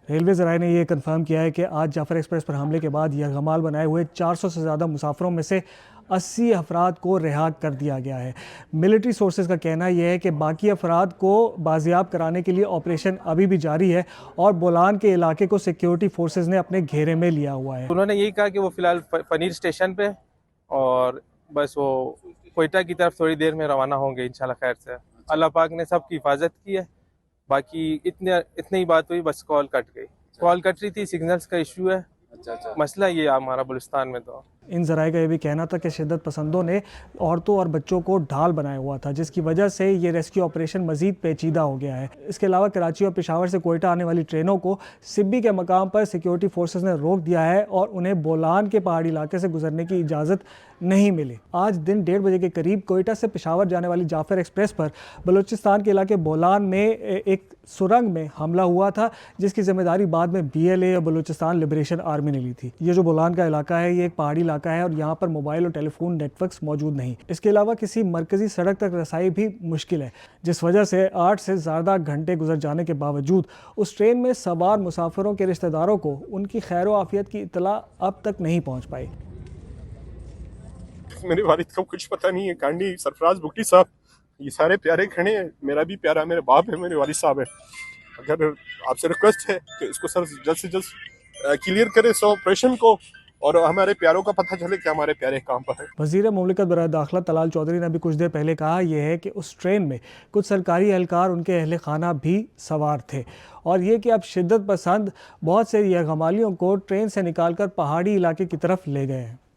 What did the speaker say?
Railway ذرائع نے یہ کنفرم کیا ہے کہ آج جعفر ایکسپریس پر حملے کے بعد یرغمال بنائے ہوئے 400 سے زیادہ مسافروں میں سے 80 افراد کو رہا کر دیا گیا ہے۔ ملٹری سورسز کا کہنا یہ ہے کہ باقی افراد کو بازیاب کرانے کے لیے آپریشن ابھی بھی جاری ہے اور بولان کے علاقے کو سیکیورٹی فورسز نے اپنے گھیرے میں لیا ہوا ہے۔ انہوں نے یہی کہا کہ وہ فی الحال پنیر اسٹیشن پہ اور بس وہ کوئٹہ کی طرف تھوڑی دیر میں روانہ ہوں گے انشاءاللہ خیر سے۔ اللہ پاک نے سب کی حفاظت کی ہے، باقی اتنی ہی بات ہوئی، بس کال کٹ گئی۔ کال کٹ رہی تھی، سگنلز کا ایشو ہے، مسئلہ یہ ہمارا بلوچستان میں تو۔ ان ذرائع کا یہ بھی کہنا تھا کہ شدت پسندوں نے عورتوں اور بچوں کو ڈھال بنایا ہوا تھا، جس کی وجہ سے یہ ریسکیو آپریشن مزید پیچیدہ ہو گیا ہے۔ اس کے علاوہ کراچی اور پشاور سے کوئٹہ آنے والی ٹرینوں کو سبی کے مقام پر سیکیورٹی فورسز نے روک دیا ہے اور انہیں بولان کے پہاڑی علاقے سے گزرنے کی اجازت نہیں ملی۔ آج دن 1:30 بجے کے قریب کوئٹہ سے پشاور جانے والی جعفر ایکسپریس پر بلوچستان کے علاقے بولان میں ایک سرنگ میں حملہ ہوا تھا، جس کی ذمہ داری بعد میں BLA اور بلوچستان لبریشن آرمی نے لی تھی۔ یہ جو بولان کا علاقہ ہے یہ ایک پہاڑی علاقہ ہے اور یہاں پر موبائل اور ٹیلی فون نیٹ ورکس موجود نہیں۔ اس کے علاوہ کسی مرکزی سڑک تک رسائی بھی مشکل ہے، جس وجہ سے 8 سے زیادہ گھنٹے گزر جانے کے باوجود اس ٹرین میں سوار مسافروں کے رشتہ داروں کو ان کی خیر و عافیت کی اطلاع اب تک نہیں پہنچ پائی۔ میرے والد کو کچھ پتہ نہیں ہے، کانڈی سرفراز بگٹی صاحب یہ سارے پیارے کھڑے ہیں، میرا بھی پیارا میرے باپ ہے، میرے والد صاحب ہے۔ اگر آپ سے ریکویسٹ ہے کہ اس کو سر جلد سے جلد کلیئر کرے سو آپریشن کو، اور ہمارے پیاروں کا پتہ چلے کہ ہمارے پیارے کام پر ہیں۔ وزیر مملکت برائے داخلہ طلال چودھری نے ابھی کچھ دیر پہلے کہا یہ ہے کہ اس ٹرین میں کچھ سرکاری اہلکار ان کے اہل خانہ بھی سوار تھے، اور یہ کہ اب شدت پسند بہت سے یرغمالیوں کو ٹرین سے نکال کر پہاڑی علاقے کی طرف لے گئے ہیں۔